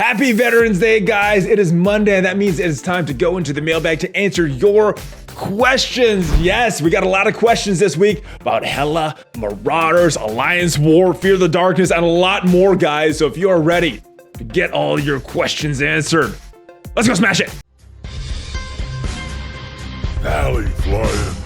Happy Veterans Day, guys. It is Monday, and that means it is time to go into the mailbag to answer your questions. Yes, we got a lot of questions this week about Hela, Marauders, Alliance War, Fear the Darkness, and a lot more, guys. So if you are ready to get all your questions answered, let's go smash it. ValleyFlyin.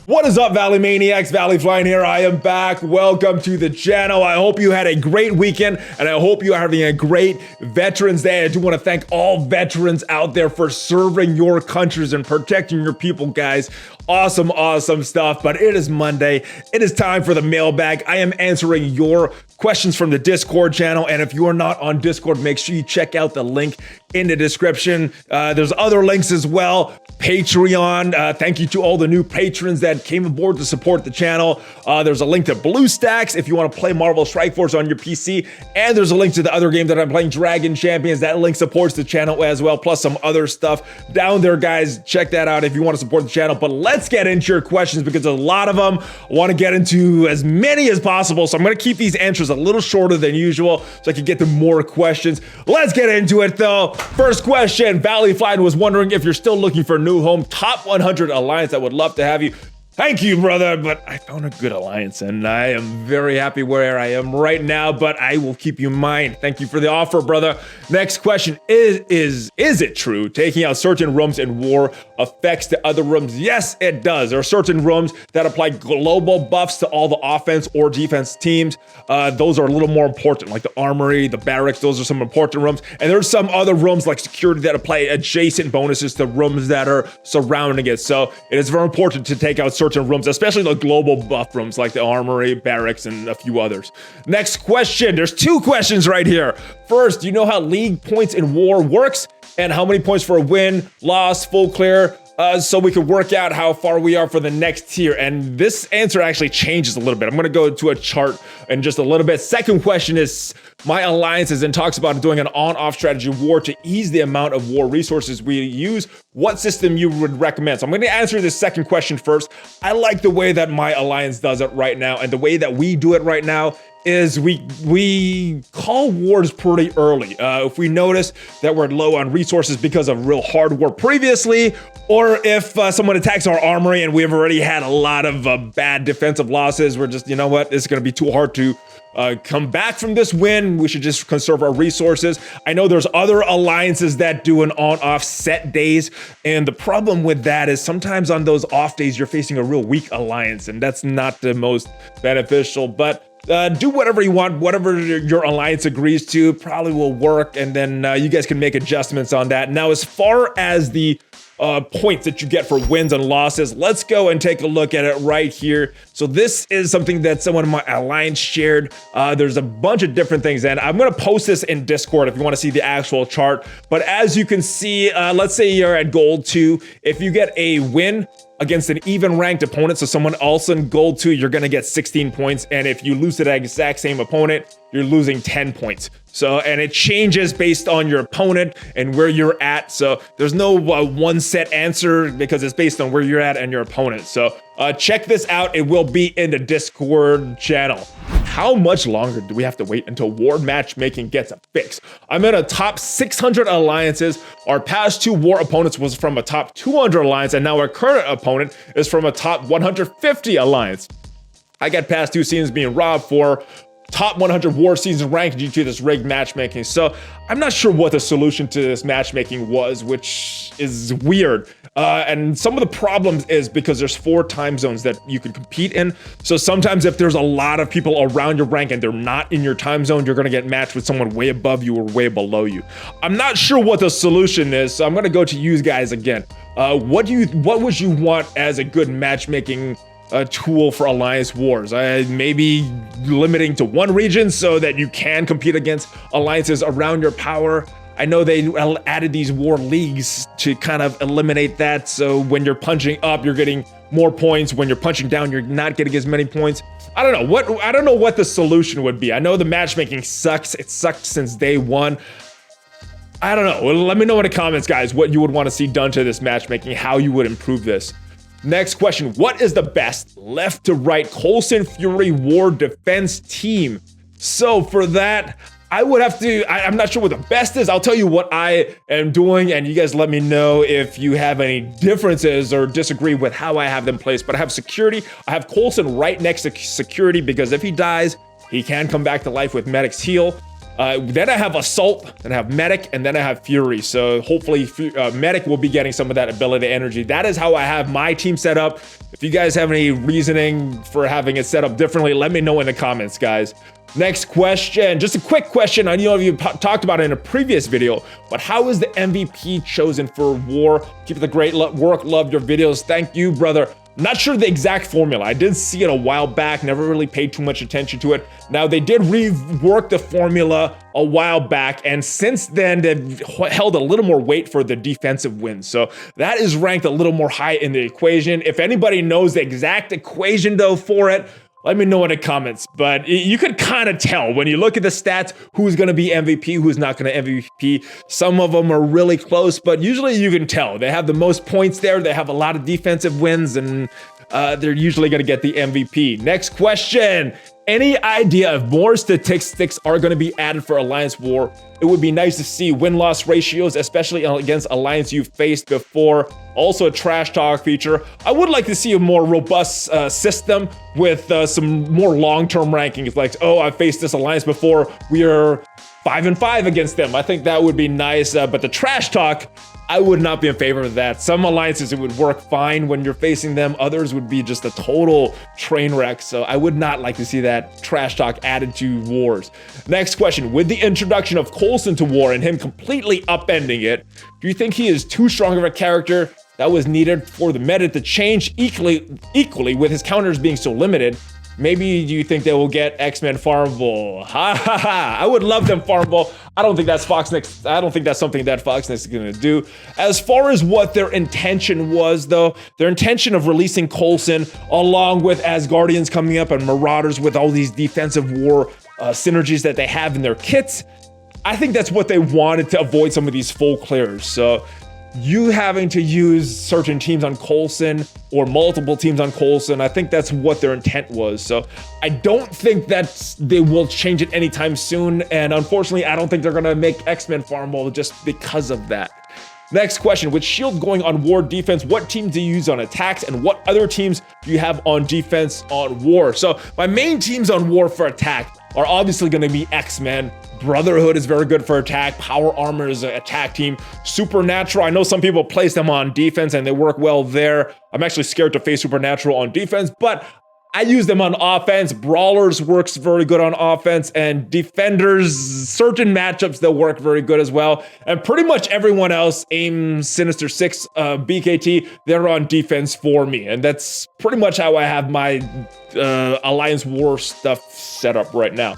What is up, Valley Maniacs? ValleyFlyin here. I am back. Welcome to the channel. I hope you had a great weekend, and I hope you are having a great Veterans Day. I do want to thank all veterans out there for serving your countries and protecting your people, guys. Awesome, awesome stuff. But it is Monday. It is time for the mailbag. I am answering your questions from the Discord channel, and if you are not on Discord, make sure you check out the link in the description. There's other links as well. Patreon. Thank you to all the new patrons that came aboard to support the channel. There's a link to BlueStacks if you want to play Marvel Strike Force on your PC, and there's a link to the other game that I'm playing, Dragon Champions. That link supports the channel as well, plus some other stuff down there, guys. Check that out if you want to support the channel. But let's get into your questions because there's a lot of them. I want to get into as many as possible, so I'm going to keep these answers a little shorter than usual so I can get to more questions. Let's get into it though. First question, ValleyFlyin was wondering if you're still looking for a new home. Top 100 alliance. I would love to have you. Thank you, brother, but I found a good alliance and I am very happy where I am right now, but I will keep you in mind. Thank you for the offer, brother. Next question, is it true taking out certain rooms in war affects the other rooms? Yes, it does. There are certain rooms that apply global buffs to all the offense or defense teams. Those are a little more important, like the armory, the barracks. Those are some important rooms. And there's some other rooms like security that apply adjacent bonuses to rooms that are surrounding it. So it is very important to take out certain rooms, especially the global buff rooms like the armory, barracks, and a few others. Next question. There's two questions right here. First, do you know how league points in war works and how many points for a win, loss, full clear? So we can work out how far we are for the next tier. And this answer actually changes a little bit. I'm going to go to a chart in just a little bit. Second question is my alliances and talks about doing an on-off strategy war to ease the amount of war resources we use. What system you would recommend? So I'm going to answer this second question first. I like the way that my alliance does it right now, and the way that we do it right now is we call wars pretty early. If we notice that we're low on resources because of real hard war previously, or if someone attacks our armory and we've already had a lot of bad defensive losses, we're just, you know what, it's gonna be too hard to come back from this win. We should just conserve our resources. I know there's other alliances that do an on-off set days, and the problem with that is sometimes on those off days, you're facing a real weak alliance, and that's not the most beneficial, but do whatever you want, whatever your alliance agrees to probably will work, and then you guys can make adjustments on that. Now, as far as the points that you get for wins and losses, let's go and take a look at it right here. So this is something that someone in my alliance shared. There's a bunch of different things, and I'm going to post this in Discord if you want to see the actual chart. But as you can see, let's say you're at gold 2. If you get a win against an even ranked opponent, so someone else in gold 2, you're gonna get 16 points. And if you lose to that exact same opponent, you're losing 10 points. So, and it changes based on your opponent and where you're at. So there's no one set answer because it's based on where you're at and your opponent. So check this out. It will be in the Discord channel. How much longer do we have to wait until war matchmaking gets a fix? I'm in a top 600 alliances. Our past 2 war opponents was from a top 200 alliance, and now our current opponent is from a top 150 alliance. I got past 2 seasons being robbed for top 100 war season ranked due to this rigged matchmaking. So I'm not sure what the solution to this matchmaking was, which is weird. And some of the problems is because there's 4 time zones that you can compete in. So sometimes if there's a lot of people around your rank and they're not in your time zone, you're gonna get matched with someone way above you or way below you. I'm not sure what the solution is, so I'm gonna go to you guys again. What would you want as a good matchmaking tool for alliance wars? Maybe limiting to 1 region so that you can compete against alliances around your power. I know they added these war leagues to kind of eliminate that, so when you're punching up, you're getting more points. When you're punching down, you're not getting as many points. I don't know what the solution would be. I know the matchmaking sucks. It sucked since day 1. I don't know. Let me know in the comments, guys, what you would want to see done to this matchmaking, how you would improve this. Next question, what is the best left to right Coulson Fury War defense team? So for that, I would have to, I'm not sure what the best is. I'll tell you what I am doing, and you guys let me know if you have any differences or disagree with how I have them placed. But I have security. I have Coulson right next to security because if he dies, he can come back to life with Medic's heal. Then I have Assault, then I have Medic, and then I have Fury. So hopefully Medic will be getting some of that ability energy. That is how I have my team set up. If you guys have any reasoning for having it set up differently, let me know in the comments, guys. Next question, just a quick question. I know you talked about it in a previous video, but how is the MVP chosen for War? Keep the great work, love your videos. Thank you, brother. Not sure the exact formula. I did see it a while back, never really paid too much attention to it. Now, they did rework the formula a while back, and since then, they've held a little more weight for the defensive wins. So that is ranked a little more high in the equation. If anybody knows the exact equation, though, for it, let me know in the comments. But you could kind of tell when you look at the stats who's going to be MVP, who's not going to MVP. Some of them are really close, but usually you can tell. They have the most points there. They have a lot of defensive wins, and they're usually going to get the MVP. Next question. Any idea if more statistics are going to be added for Alliance War? It would be nice to see win-loss ratios, especially against Alliance you've faced before. Also a trash talk feature. I would like to see a more robust system with some more long-term rankings. Like, oh, I faced this Alliance before. We are 5-5 against them. I think that would be nice. But the trash talk, I would not be in favor of that. Some alliances, it would work fine when you're facing them. Others would be just a total train wreck. So I would not like to see that trash talk added to wars. Next question. With the introduction of Coulson to War and him completely upending it, do you think he is too strong of a character that was needed for the meta to change equally with his counters being so limited? Maybe do you think they will get X-Men farmable? Ha ha ha! I would love them farmable. I don't think that's I don't think that's something that Foxnex is gonna do. As far as what their intention was, though, their intention of releasing Coulson along with Asgardians coming up and Marauders with all these defensive war synergies that they have in their kits, I think that's what they wanted to avoid some of these full clears. So you having to use certain teams on Coulson or multiple teams on Coulson, I think that's what their intent was. So I don't think that they will change it anytime soon. And unfortunately, I don't think they're gonna make X-Men farmable just because of that. Next question, with Shield going on War defense, what team do you use on attacks and what other teams do you have on defense on War? So my main teams on War for attack are obviously gonna be X-Men. Brotherhood is very good for attack. Power Armor is an attack team. Supernatural, I know some people place them on defense and they work well there. I'm actually scared to face Supernatural on defense, but I use them on offense. Brawlers works very good on offense, and Defenders, certain matchups, they'll work very good as well. And pretty much everyone else, AIM, Sinister Six, BKT, they're on defense for me. And that's pretty much how I have my Alliance War stuff set up right now.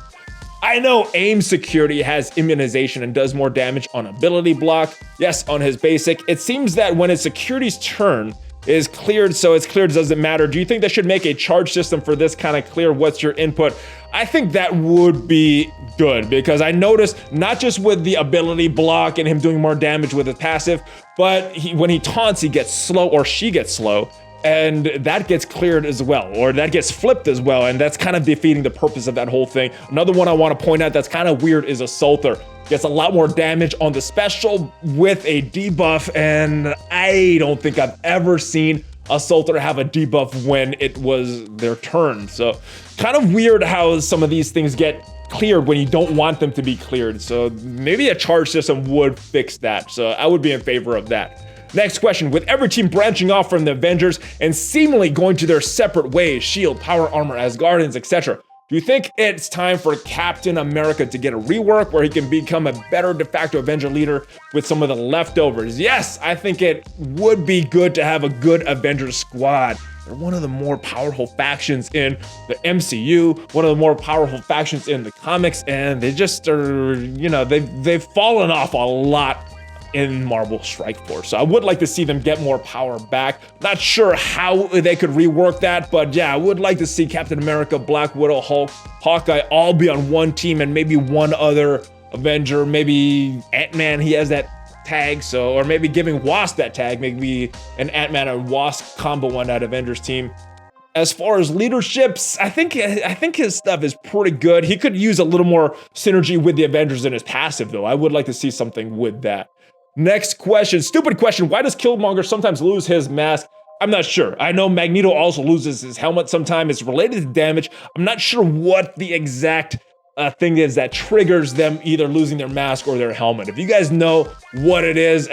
I know AIM security has immunization and does more damage on ability block. Yes, on his basic. It seems that when his security's turn is cleared, so it's cleared doesn't matter. Do you think they should make a charge system for this kind of clear? What's your input? I think that would be good because I noticed not just with the ability block and him doing more damage with his passive, but when he taunts, he gets slow or she gets slow. And that gets cleared as well, or that gets flipped as well, and that's kind of defeating the purpose of that whole thing. Another one I want to point out that's kind of weird is Assaulter. Gets a lot more damage on the special with a debuff, and I don't think I've ever seen Assaulter have a debuff when it was their turn. So kind of weird how some of these things get cleared when you don't want them to be cleared. So maybe a charge system would fix that. So I would be in favor of that. Next question, with every team branching off from the Avengers and seemingly going to their separate ways, Shield, Power Armor, Asgardians, etc., do you think it's time for Captain America to get a rework where he can become a better de facto Avenger leader with some of the leftovers? Yes, I think it would be good to have a good Avengers squad. They're one of the more powerful factions in the MCU, one of the more powerful factions in the comics, and they just are, you know, they've fallen off a lot in Marvel Strike Force. So I would like to see them get more power back. Not sure how they could rework that, but yeah, I would like to see Captain America, Black Widow, Hulk, Hawkeye all be on one team and maybe one other Avenger, maybe Ant-Man. He has that tag, so, or maybe giving Wasp that tag, maybe an Ant-Man and Wasp combo on that Avengers team. As far as leaderships, I think his stuff is pretty good. He could use a little more synergy with the Avengers in his passive, though. I would like to see something with that. Next question, stupid question. Why does Killmonger sometimes lose his mask? I'm not sure. I know Magneto also loses his helmet sometimes. It's related to damage. I'm not sure what the exact thing is that triggers them either losing their mask or their helmet. If you guys know what it is,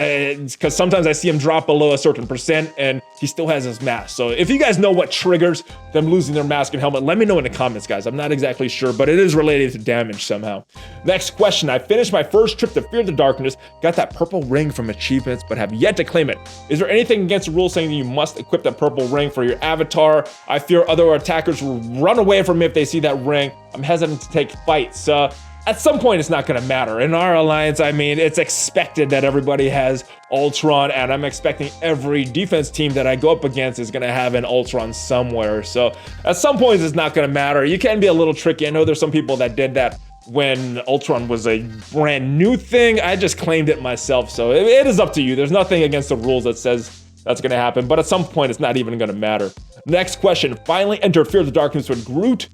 because sometimes I see him drop below a certain percent and he still has his mask. So if you guys know what triggers them losing their mask and helmet, let me know in the comments, guys. I'm not exactly sure, but it is related to damage somehow. Next question. I finished my first trip to Fear the Darkness, got that purple ring from achievements, but have yet to claim it. Is there anything against the rule saying that you must equip that purple ring for your avatar? I fear other attackers will run away from me if they see that ring. I'm hesitant to take fights. At some point, it's not going to matter. In our alliance, I mean, it's expected that everybody has Ultron, and I'm expecting every defense team that I go up against is going to have an Ultron somewhere. So at some point, it's not going to matter. You can be a little tricky. I know there's some people that did that when Ultron was a brand new thing. I just claimed it myself, so it is up to you. There's nothing against the rules that says that's going to happen, but at some point, it's not even going to matter. Next question. Finally enter Fear the Darkness with Groot,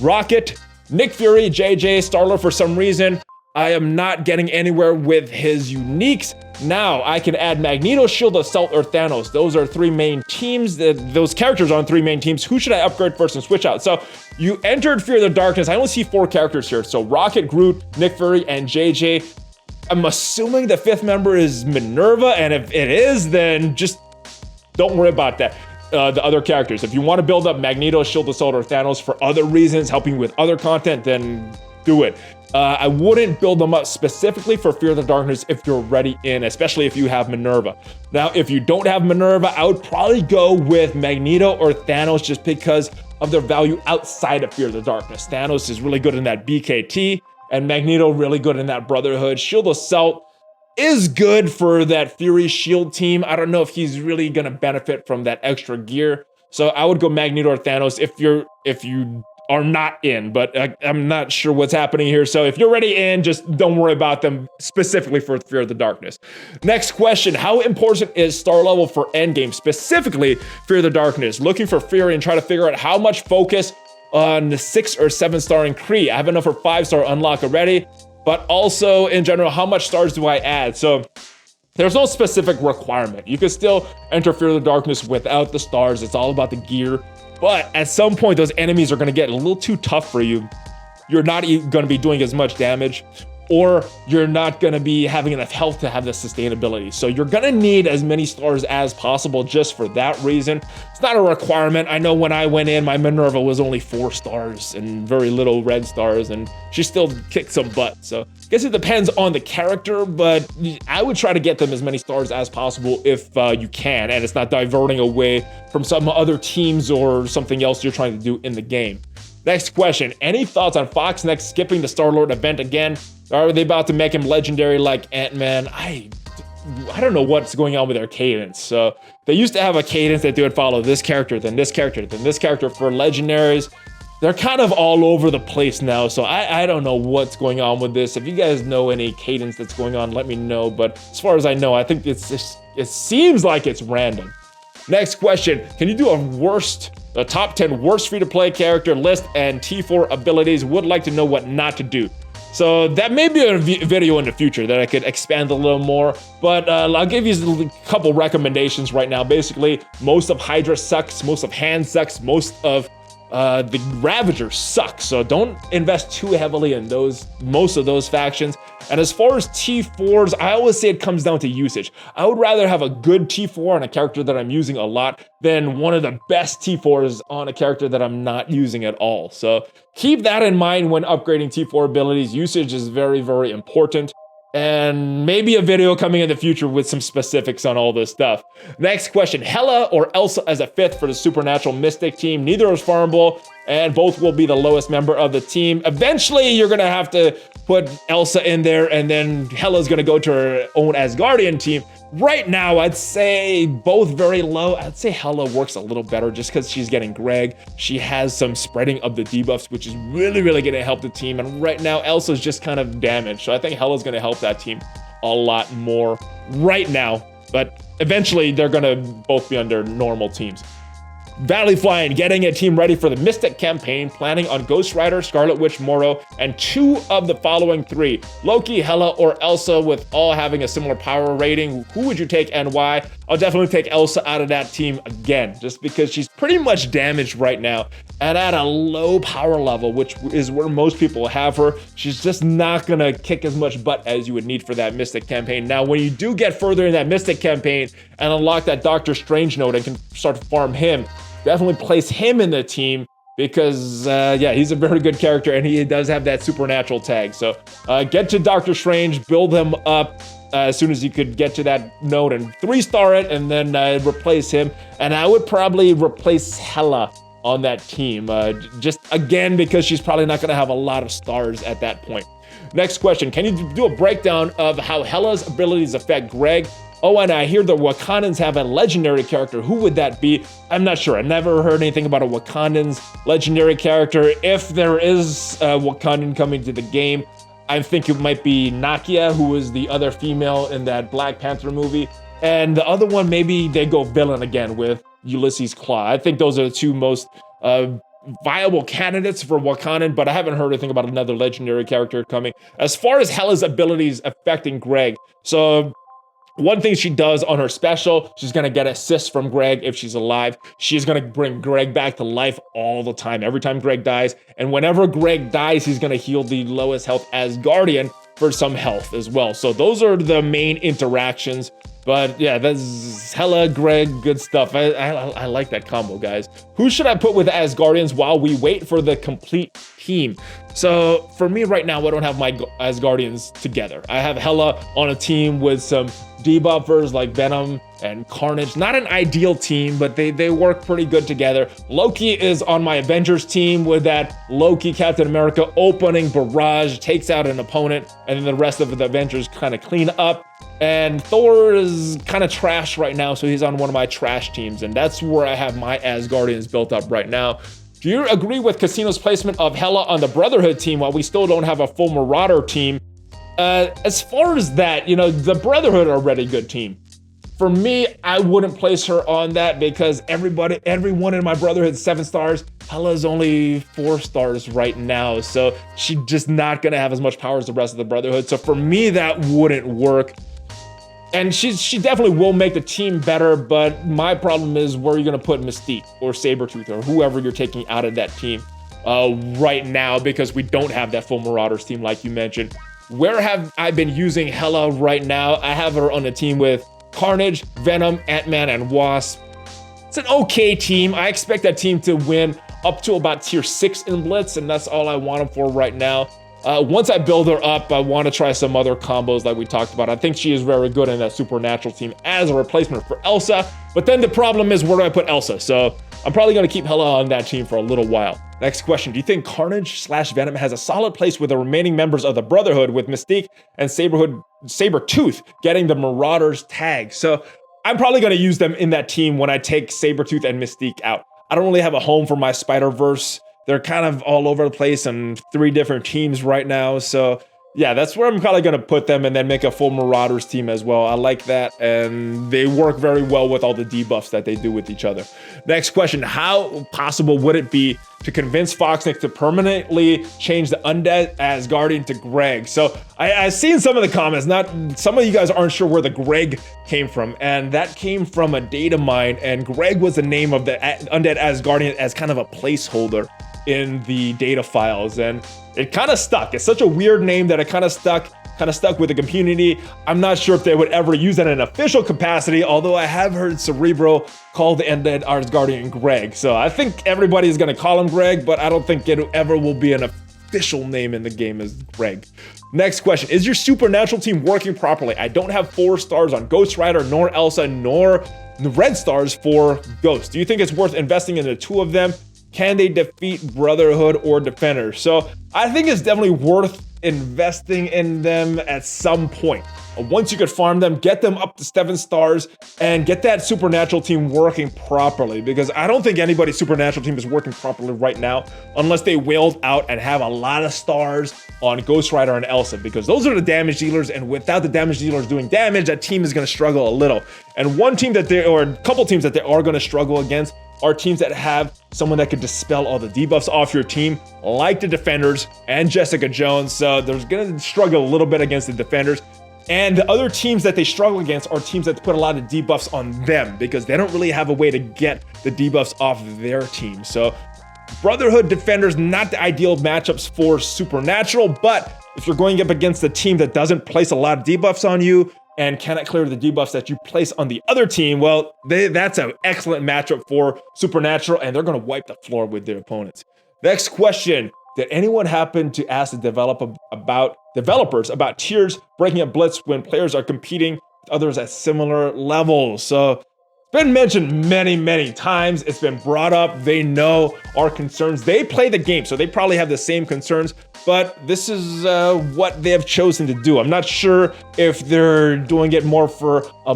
Rocket, Nick Fury, JJ, Star-Lord. For some reason, I am not getting anywhere with his uniques. Now I can add Magneto, Shield, Assault, or Thanos. Those are three main teams. Those characters are on three main teams. Who should I upgrade first and switch out? So you entered Fear the Darkness. I only see 4 characters here. So Rocket, Groot, Nick Fury, and JJ. I'm assuming the 5th member is Minerva, and if it is, then just don't worry about that. The other characters. If you want to build up Magneto, Shield, Assault, or Thanos for other reasons, helping with other content, then do it. I wouldn't build them up specifically for Fear the Darkness if you're already in, especially if you have Minerva. Now, if you don't have Minerva, I would probably go with Magneto or Thanos just because of their value outside of Fear the Darkness. Thanos is really good in that BKT, and Magneto really good in that Brotherhood. Shield Assault is good for that Fury Shield team. I don't know if he's really gonna benefit from that extra gear. So I would go Magneto or Thanos if you are not in, but I'm not sure what's happening here. So if you're already in, just don't worry about them specifically for Fear of the Darkness. Next question, how important is star level for endgame, specifically Fear of the Darkness? Looking for Fury and try to figure out how much focus on the 6 or 7 star in Kree. I have enough for 5-star unlock already, but also in general, how much stars do I add? So there's no specific requirement. You can still enter Fear of the Darkness without the stars. It's all about the gear. But at some point, those enemies are going to get a little too tough for you. You're not going to be doing as much damage, or you're not going to be having enough health to have the sustainability. So you're going to need as many stars as possible just for that reason. It's not a requirement. I know when I went in, my Minerva was only 4 stars and very little red stars, and she still kicked some butt. So I guess it depends on the character, but I would try to get them as many stars as possible if you can, and it's not diverting away from some other teams or something else you're trying to do in the game. Next question, any thoughts on Fox next skipping the Star-Lord event again? Are they about to make him legendary like Ant-Man? I don't know what's going on with their cadence. So they used to have a cadence that they would follow this character, then this character, then this character for legendaries. They're kind of all over the place now, so I don't know what's going on with this. If you guys know any cadence that's going on, let me know. But as far as I know, I think it seems like it's random. Next question, can you do a top 10 worst free-to-play character list and T4 abilities? Would like to know what not to do. So that may be a video in the future that I could expand a little more, but I'll give you a couple recommendations right now. Basically, most of Hydra sucks, most of Hand sucks, most of the Ravagers suck, so don't invest too heavily in most of those factions. And as far as T4s, I always say it comes down to usage. I would rather have a good T4 on a character that I'm using a lot than one of the best T4s on a character that I'm not using at all. So keep that in mind when upgrading T4 abilities. Usage is very, very important. And maybe a video coming in the future with some specifics on all this stuff. Next question, Hela or Elsa as a 5th for the Supernatural Mystic team. Neither is farmable, and both will be the lowest member of the team. Eventually, you're gonna have to put Elsa in there, and then Hela's gonna go to her own Asgardian team. Right now, I'd say both very low. I'd say Hela works a little better just because she's getting Greg. She has some spreading of the debuffs, which is really, really gonna help the team. And right now, Elsa's just kind of damaged. So I think Hela's gonna help that team a lot more right now, but eventually they're gonna both be under normal teams. ValleyFlyin getting a team ready for the Mystic campaign, planning on Ghost Rider, Scarlet Witch, Moro, and 2 of the following 3, Loki, Hela, or Elsa, with all having a similar power rating. Who would you take and why? I'll definitely take Elsa out of that team again, just because she's pretty much damaged right now, and at a low power level, which is where most people have her, she's just not gonna kick as much butt as you would need for that Mystic campaign. Now, when you do get further in that Mystic campaign and unlock that Doctor Strange node and can start to farm him, definitely place him in the team because, yeah, he's a very good character and he does have that supernatural tag. So get to Doctor Strange, build him up as soon as you could get to that node and 3-star it, and then replace him. And I would probably replace Hela on that team, just again, because she's probably not gonna have a lot of stars at that point. Next question, can you do a breakdown of how Hela's abilities affect Greg? Oh, and I hear the Wakandans have a legendary character. Who would that be? I'm not sure. I never heard anything about a Wakandan's legendary character. If there is a Wakandan coming to the game, I think it might be Nakia, who was the other female in that Black Panther movie. And the other one, maybe they go villain again with Ulysses Claw. I think those are the 2 most viable candidates for Wakandan, but I haven't heard anything about another legendary character coming. As far as Hela's abilities affecting Greg, so one thing she does on her special, she's gonna get assists from Greg if she's alive. She's gonna bring Greg back to life all the time, every time Greg dies. And whenever Greg dies, he's gonna heal the lowest health Asgardian for some health as well. So those are the main interactions. But yeah, that's Hela, Greg, good stuff. I like that combo, guys. Who should I put with Asgardians while we wait for the complete team? So for me right now, I don't have my Asgardians together. I have Hela on a team with some debuffers like Venom and Carnage. Not an ideal team, but they work pretty good together. Loki is on my Avengers team with that Loki Captain America opening barrage, takes out an opponent, and then the rest of the Avengers kind of clean up. And Thor is kind of trash right now, so he's on one of my trash teams, and that's where I have my Asgardians built up right now. Do you agree with Casino's placement of Hela on the Brotherhood team while we still don't have a full Marauder team? As far as that, you know, the Brotherhood are a already good team. For me, I wouldn't place her on that because everyone in my Brotherhood 7 stars. Hela's only 4 stars right now, so she's just not gonna have as much power as the rest of the Brotherhood. So for me, that wouldn't work. And she definitely will make the team better, but my problem is where you're gonna put Mystique or Sabretooth or whoever you're taking out of that team right now, because we don't have that full Marauders team like you mentioned. Where have I been using Hela right now? I have her on a team with Carnage, Venom, Ant-Man, and Wasp. It's an okay team. I expect that team to win up to about tier 6 in Blitz, and that's all I want them for right now. Once I build her up, I want to try some other combos like we talked about. I think she is very good in that supernatural team as a replacement for Elsa, but then the problem is, where do I put Elsa? So I'm probably going to keep Hela on that team for a little while. Next question, do you think Carnage/Venom has a solid place with the remaining members of the Brotherhood, with Mystique and Sabretooth getting the Marauders tag? So I'm probably going to use them in that team when I take Sabretooth and Mystique out. I don't really have a home for my Spider-Verse. They're kind of all over the place on 3 different teams right now. So yeah, that's where I'm probably going to put them, and then make a full Marauders team as well. I like that, and they work very well with all the debuffs that they do with each other. Next question, how possible would it be to convince Foxnick to permanently change the Undead Asgardian to Greg? So I've seen some of the comments, some of you guys aren't sure where the Greg came from, and that came from a data mine, and Greg was the name of the Undead Asgardian as kind of a placeholder in the data files, and it kind of stuck. It's such a weird name that it kind of stuck with the community. I'm not sure if they would ever use it in an official capacity, although I have heard Cerebro call the Undead Asgardian Greg. So I think everybody is going to call him Greg, but I don't think it ever will be an official name in the game as Greg. Next question, is your supernatural team working properly? I don't have 4 stars on Ghost Rider, nor Elsa, nor the red stars for Ghost. Do you think it's worth investing in the 2 of them? Can they defeat Brotherhood or Defenders? So I think it's definitely worth investing in them at some point. Once you could farm them, get them up to 7 stars, and get that supernatural team working properly, because I don't think anybody's supernatural team is working properly right now unless they wailed out and have a lot of stars on Ghost Rider and Elsa, because those are the damage dealers, and without the damage dealers doing damage, that team is going to struggle a little. And one team that they, or a couple teams that they are going to struggle against are teams that have someone that could dispel all the debuffs off your team, like the Defenders and Jessica Jones. So they're going to struggle a little bit against the Defenders. And the other teams that they struggle against are teams that put a lot of debuffs on them, because they don't really have a way to get the debuffs off their team. So Brotherhood, Defenders, not the ideal matchups for Supernatural, but if you're going up against a team that doesn't place a lot of debuffs on you and cannot clear the debuffs that you place on the other team, well, that's an excellent matchup for Supernatural, and they're going to wipe the floor with their opponents. Next question. Did anyone happen to ask the developers about tiers breaking up Blitz when players are competing with others at similar levels? So it's been mentioned many, many times. It's been brought up. They know our concerns. They play the game, so they probably have the same concerns, but this is what they have chosen to do. I'm not sure if they're doing it more for a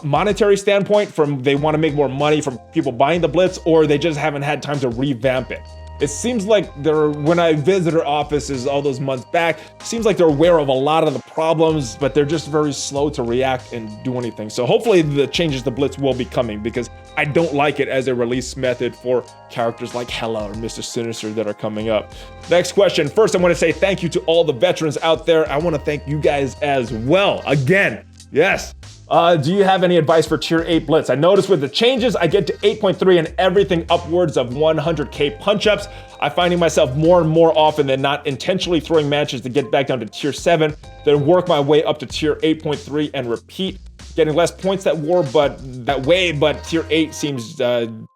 monetary standpoint, from they want to make more money from people buying the Blitz, or they just haven't had time to revamp it. It seems like when I visited their offices all those months back, it seems like they're aware of a lot of the problems, but they're just very slow to react and do anything. So hopefully the changes to Blitz will be coming, because I don't like it as a release method for characters like Hela or Mr. Sinister that are coming up. Next question. First, I want to say thank you to all the veterans out there. I want to thank you guys as well. Again, yes. Do you have any advice for Tier 8 Blitz? I noticed with the changes, I get to 8.3 and everything upwards of 100k punch-ups. I'm finding myself more and more often than not intentionally throwing matches to get back down to Tier 7, then work my way up to Tier 8.3 and repeat. Getting less points that way, but Tier 8 seems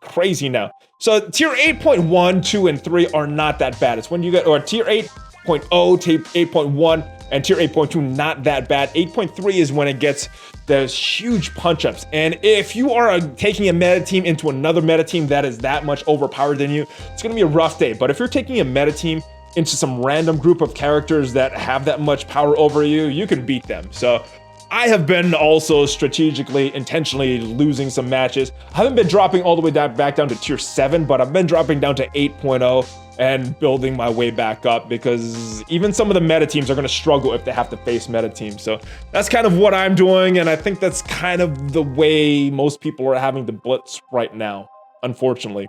crazy now. So Tier 8.1, 2, and 3 are not that bad. It's when you get, or Tier 8.0, Tier 8.1, and Tier 8.2, not that bad. 8.3 is when it gets those huge punch-ups. And if you are taking a meta team into another meta team that is that much overpowered than you, it's gonna be a rough day. But if you're taking a meta team into some random group of characters that have that much power over you, you can beat them. So I have been also strategically, intentionally losing some matches. I haven't been dropping all the way back down to Tier 7, but I've been dropping down to 8.0 and building my way back up, because even some of the meta teams are going to struggle if they have to face meta teams. So that's kind of what I'm doing, and I think that's kind of the way most people are having to Blitz right now, unfortunately.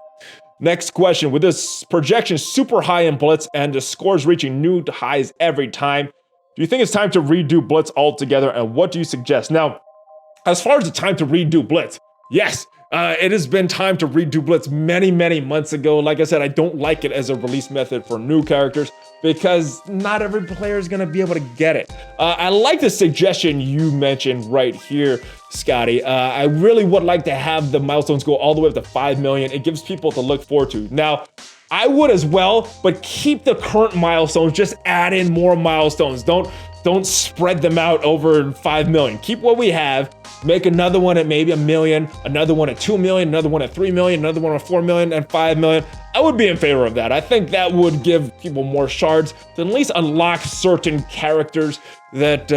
Next question. With this projection super high in Blitz and the scores reaching new highs every time, do you think it's time to redo Blitz altogether, and what do you suggest? Now, as far as the time to redo Blitz, yes, it has been time to redo Blitz many, many months ago. Like I said, I don't like it as a release method for new characters, because not every player is going to be able to get it. I like the suggestion you mentioned right here, Scotty. I really would like to have the milestones go all the way up to 5 million. It gives people to look forward to. Now, I would as well, but keep the current milestones. Just add in more milestones. Don't spread them out over 5 million. Keep what we have. Make another one at maybe 1 million, another one at 2 million, another one at 3 million, another one at 4 million, and 5 million. I would be in favor of that. I think that would give people more shards to at least unlock certain characters that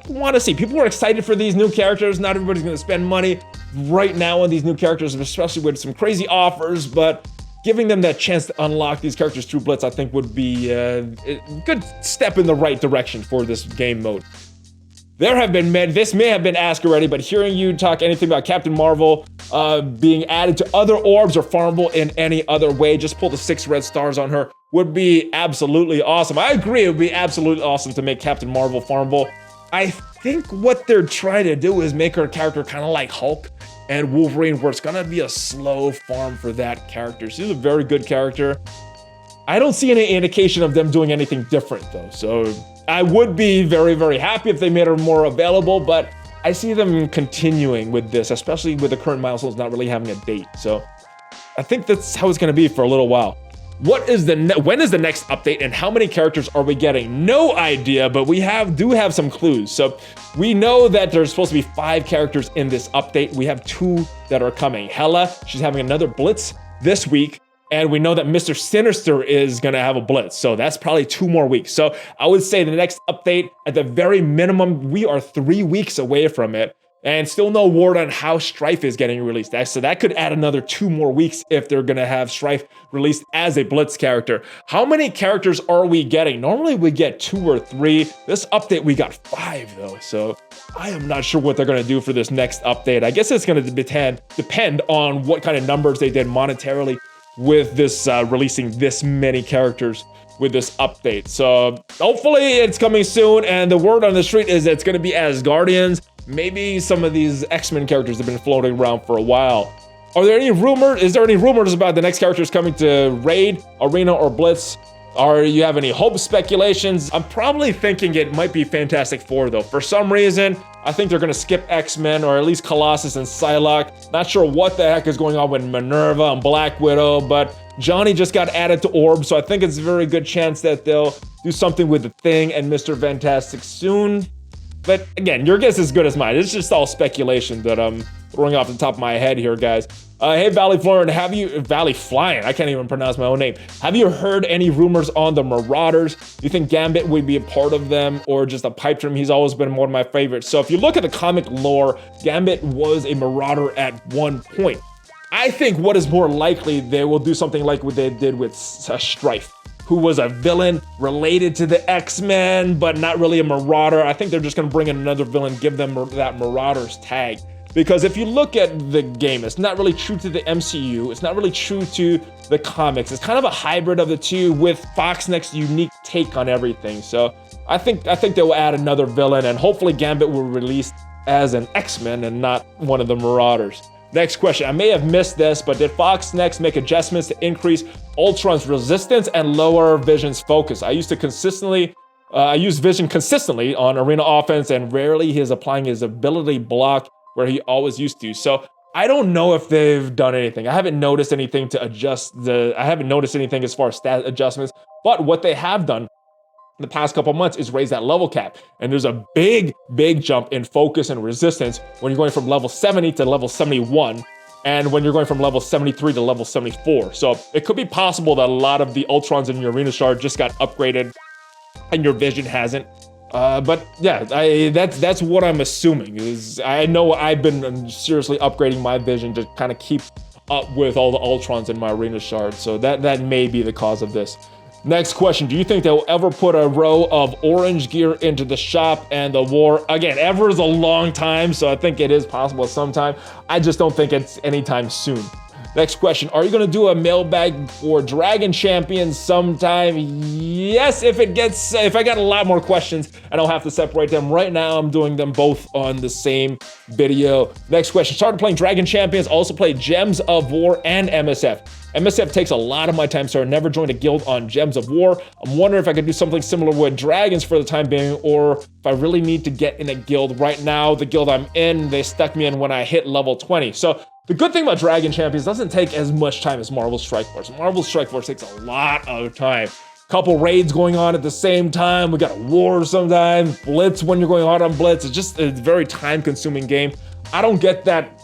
want to see. People are excited for these new characters. Not everybody's going to spend money right now on these new characters, especially with some crazy offers, but giving them that chance to unlock these characters through Blitz, I think, would be a good step in the right direction for this game mode. This may have been asked already, but hearing you talk anything about Captain Marvel being added to other orbs or farmable in any other way, just pull the 6 red stars on her, would be absolutely awesome. I agree, it would be absolutely awesome to make Captain Marvel farmable. I think what they're trying to do is make her character kind of like Hulk and Wolverine, where it's gonna be a slow farm for that character. She's a very good character. I don't see any indication of them doing anything different though, so I would be very, very happy if they made her more available, but I see them continuing with this, especially with the current milestones not really having a date. So I think that's how it's gonna be for a little while. When is the next update, and how many characters are we getting? No idea, but we do have some clues. So we know that there's supposed to be 5 characters in this update. We have 2 that are coming. Hela, she's having another Blitz this week. And we know that Mr. Sinister is gonna have a Blitz. So that's probably 2 more weeks. So I would say the next update, at the very minimum, we are 3 weeks away from it. And still no word on how Strife is getting released. So that could add another 2 more weeks if they're gonna have Strife released as a Blitz character. How many characters are we getting? Normally we get 2 or 3. This update we got 5 though. So I am not sure what they're gonna do for this next update. I guess it's gonna depend on what kind of numbers they did monetarily with this releasing this many characters with this update. So hopefully it's coming soon. And the word on the street is it's gonna be Asgardians. Maybe some of these X-Men characters have been floating around for a while. Are there any rumors? Is there any rumors about the next characters coming to Raid, Arena, or Blitz? Or you have any hope speculations? I'm probably thinking it might be Fantastic Four though. For some reason, I think they're gonna skip X-Men or at least Colossus and Psylocke. Not sure what the heck is going on with Minerva and Black Widow, but Johnny just got added to Orb, so I think it's a very good chance that they'll do something with the Thing and Mr. Fantastic soon. But again, your guess is as good as mine. It's just all speculation that I'm throwing off the top of my head here, guys. Hey, ValleyFlyin, ValleyFlyin, I can't even pronounce my own name. Have you heard any rumors on the Marauders? Do you think Gambit would be a part of them or just a pipe dream? He's always been one of my favorites. So if you look at the comic lore, Gambit was a Marauder at one point. I think what is more likely, they will do something like what they did with Strife, who was a villain related to the X-Men, but not really a Marauder. I think they're just gonna bring in another villain, give them that Marauders tag. Because if you look at the game, it's not really true to the MCU, it's not really true to the comics. It's kind of a hybrid of the two with Foxnext's unique take on everything. So I think they will add another villain, and hopefully Gambit will release as an X-Men and not one of the Marauders. Next question, I may have missed this, but did Foxnext make adjustments to increase Ultron's resistance and lower Vision's focus? I use Vision consistently on arena offense, and rarely he is applying his ability block where he always used to. So I don't know if they've done anything. I haven't noticed anything to adjust I haven't noticed anything as far as stat adjustments, but what they have done in the past couple months is raise that level cap. And there's a big jump in focus and resistance when you're going from level 70 to level 71, and when you're going from level 73 to level 74. So it could be possible that a lot of the Ultrons in your arena shard just got upgraded and your Vision hasn't. But yeah, that's what I'm assuming. Is I know I've been seriously upgrading my Vision to kind of keep up with all the Ultrons in my arena shard. So that may be the cause of this. Next question, do you think they'll ever put a row of orange gear into the shop and the war? Again, ever is a long time, so I think it is possible sometime. I just don't think it's anytime soon. Next question, are you gonna do a mailbag for Dragon Champions sometime? Yes, if I got a lot more questions and I'll have to separate them. Right now, I'm doing them both on the same video. Next question, started playing Dragon Champions, also played Gems of War and MSF. MSF takes a lot of my time, so I never joined a guild on Gems of War. I'm wondering if I could do something similar with Dragons for the time being, or if I really need to get in a guild. Right now, the guild I'm in, they stuck me in when I hit level 20. So the good thing about Dragon Champions doesn't take as much time as Marvel Strike Force. Marvel Strike Force takes a lot of time. Couple raids going on at the same time. We got a war sometimes, Blitz when you're going hard on Blitz. It's just a very time-consuming game. I don't get that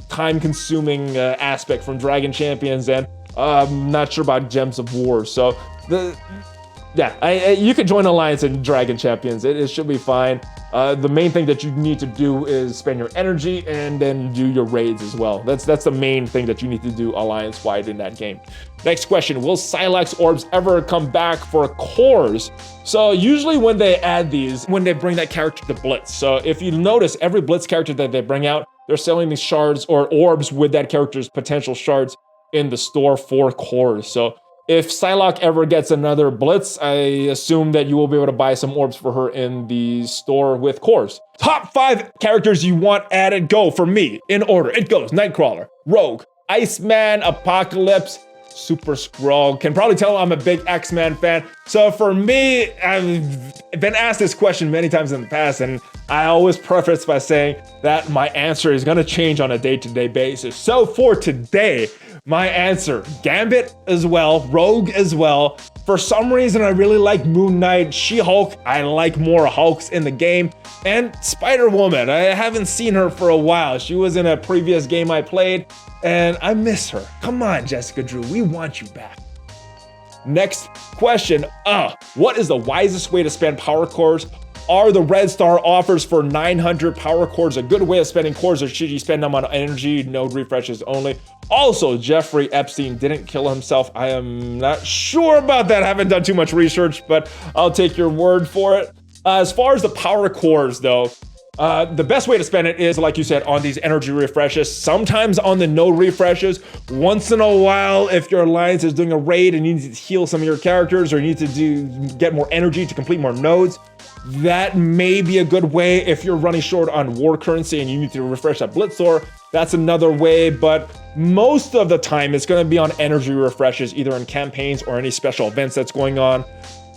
time-consuming aspect from Dragon Champions, and I'm not sure about Gems of War. So you can join Alliance in Dragon Champions. It should be fine. The main thing that you need to do is spend your energy and then do your raids as well. That's the main thing that you need to do alliance-wide in that game. Next question, will Psylocke's orbs ever come back for cores? So usually when they add these, when they bring that character to Blitz. So if you notice, every Blitz character that they bring out, they're selling these shards or orbs with that character's potential shards in the store for cores. So if Psylocke ever gets another Blitz, I assume that you will be able to buy some orbs for her in the store with cores. Top 5 characters you want added, go for me. In order, it goes Nightcrawler, Rogue, Iceman, Apocalypse, Super Skrull. Can probably tell I'm a big X-Men fan. So for me, I've been asked this question many times in the past, and I always preface by saying that my answer is gonna change on a day-to-day basis. So for today, my answer, Gambit as well, Rogue as well, For some reason, I really like Moon Knight, She-Hulk. I like more Hulks in the game. And Spider-Woman, I haven't seen her for a while. She was in a previous game I played, and I miss her. Come on, Jessica Drew, we want you back. Next question, what is the wisest way to spend power cores? Are the Red Star offers for 900 power cores a good way of spending cores, or should you spend them on energy node refreshes only? Also, Jeffrey Epstein didn't kill himself. I am not sure about that. I haven't done too much research, but I'll take your word for it. As far as the power cores though, the best way to spend it is, like you said, on these energy refreshes, sometimes on the node refreshes. Once in a while, if your alliance is doing a raid and you need to heal some of your characters, or you need to get more energy to complete more nodes, that may be a good way. If you're running short on war currency and you need to refresh that Blitz Store, that's another way, but most of the time it's going to be on energy refreshes, either in campaigns or any special events that's going on,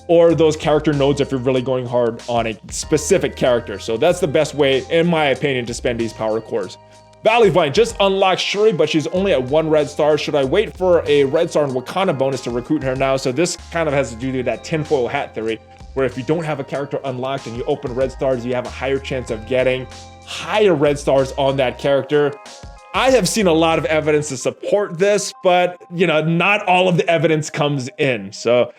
or those character nodes if you're really going hard on a specific character. So that's the best way, in my opinion, to spend these power cores. ValleyFlyin just unlocked Shuri, but she's only at 1 red star. Should I wait for a red star and Wakanda bonus to recruit her now? So this kind of has to do with that tinfoil hat theory, where if you don't have a character unlocked and you open red stars, you have a higher chance of getting higher red stars on that character. I have seen a lot of evidence to support this, but not all of the evidence comes in. So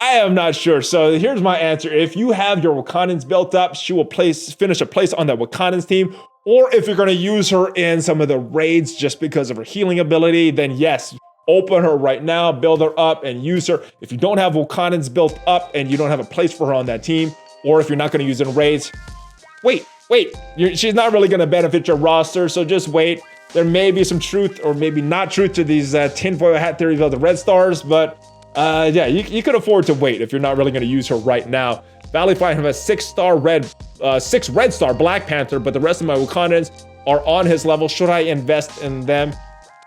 I am not sure. So here's my answer. If you have your Wakandans built up, she will finish a place on that Wakandans team. Or if you're going to use her in some of the raids just because of her healing ability, then yes, open her right now, build her up and use her. If you don't have Wakandans built up and you don't have a place for her on that team, or if you're not going to use her in raids, wait. She's not really going to benefit your roster, so just wait. There may be some truth or maybe not truth to these tinfoil hat theories about the red stars, but yeah, you could afford to wait if you're not really going to use her right now. ValleyFlyin have a 6 red star Black Panther, but the rest of my Wakandans are on his level. Should I invest in them?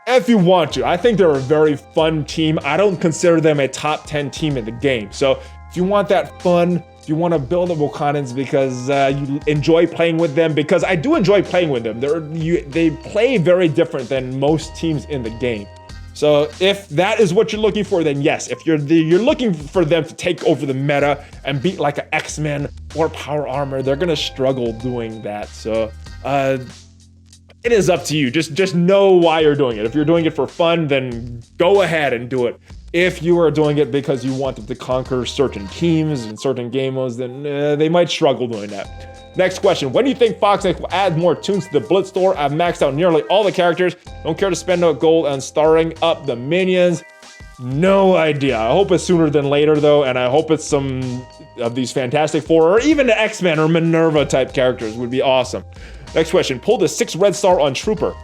If you want to. I think they're a very fun team. I don't consider them a top 10 team in the game. So if you want that fun, if you want to build the Wakandans because you enjoy playing with them, because I do enjoy playing with them. They play very different than most teams in the game. So if that is what you're looking for, then yes. If you're looking for them to take over the meta and beat like an X-Men or Power Armor, they're gonna struggle doing that. So it is up to you. Just know why you're doing it. If you're doing it for fun, then go ahead and do it. If you are doing it because you wanted to conquer certain teams and certain game modes, then they might struggle doing that. Next question, when do you think Foxneck will add more tunes to the Blitz Store? I've maxed out nearly all the characters. Don't care to spend no gold on starring up the minions. No idea. I hope it's sooner than later though, and I hope it's some of these Fantastic Four or even the X-Men or Minerva type characters would be awesome. Next question, pull the 6 red star on Trooper.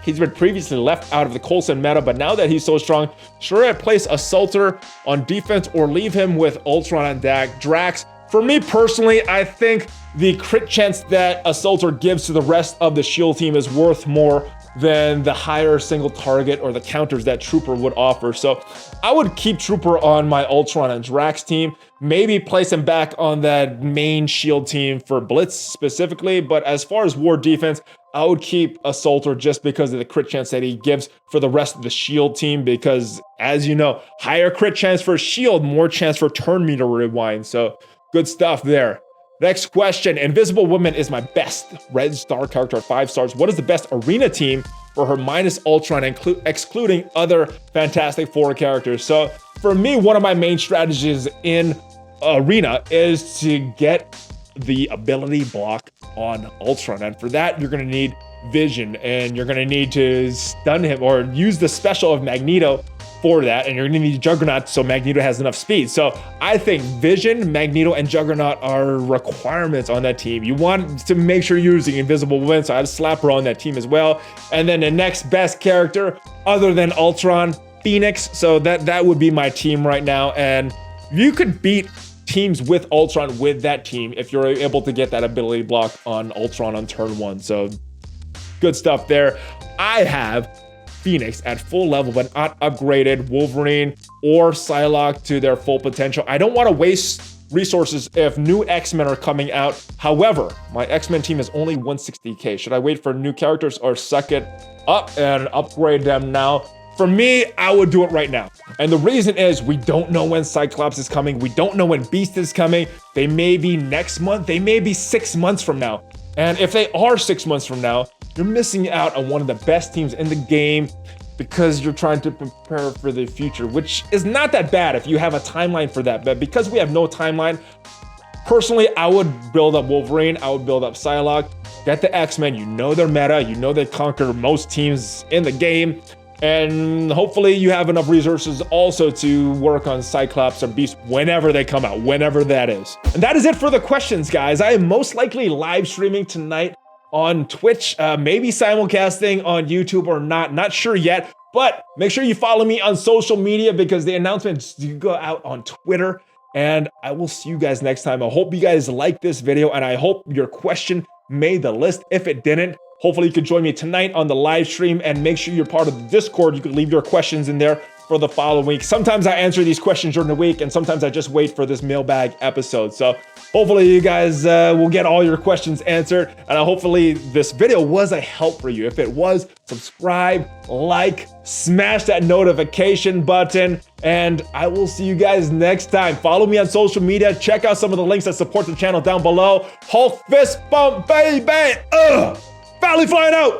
He's been previously left out of the Coulson meta, but now that he's so strong, should I place Assaulter on defense or leave him with Ultron and Drax? For me personally, I think the crit chance that Assaulter gives to the rest of the shield team is worth more than the higher single target or the counters that Trooper would offer. So I would keep Trooper on my Ultron and Drax team, maybe place him back on that main shield team for Blitz specifically. But as far as war defense, I would keep Assaulter just because of the crit chance that he gives for the rest of the shield team, because as you know, higher crit chance for shield, more chance for turn meter rewind. So good stuff there. Next question, Invisible Woman is my best red star character at 5 stars. What is the best arena team for her minus Ultron, excluding other Fantastic Four characters? So for me, one of my main strategies in arena is to get the ability block on Ultron. And for that, you're gonna need vision and you're gonna need to stun him or use the special of Magneto for that, and you're gonna need Juggernaut so Magneto has enough speed. So I think Vision, Magneto, and Juggernaut are requirements on that team. You want to make sure you're using Invisible Woman, so I'd slap her on that team as well. And then the next best character, other than Ultron, Phoenix. So that would be my team right now, and you could beat teams with Ultron with that team if you're able to get that ability block on Ultron on turn 1. So good stuff there. I have Phoenix at full level but not upgraded Wolverine or Psylocke to their full potential. I don't want to waste resources if new X-Men are coming out. However, my X-Men team is only 160k. Should I wait for new characters or suck it up and upgrade them now? For me, I would do it right now. And the reason is we don't know when Cyclops is coming. We don't know when Beast is coming. They may be next month. They may be 6 months from now. And if they are 6 months from now, you're missing out on one of the best teams in the game because you're trying to prepare for the future, which is not that bad if you have a timeline for that. But because we have no timeline, personally, I would build up Wolverine. I would build up Psylocke. Get the X-Men. You know their meta. You know they conquer most teams in the game. And hopefully you have enough resources also to work on Cyclops or Beast whenever they come out, whenever that is. And that is it for the questions, guys. I am most likely live streaming tonight on Twitch, maybe simulcasting on YouTube or not sure yet. But make sure you follow me on social media because the announcements do go out on Twitter. And I will see you guys next time. I hope you guys like this video and I hope your question made the list. If it didn't, hopefully you could join me tonight on the live stream and make sure you're part of the Discord. You can leave your questions in there for the following week. Sometimes I answer these questions during the week and sometimes I just wait for this mailbag episode. So hopefully you guys will get all your questions answered and hopefully this video was a help for you. If it was, subscribe, like, smash that notification button, and I will see you guys next time. Follow me on social media. Check out some of the links that support the channel down below. Hulk fist bump, baby! ValleyFlyin out!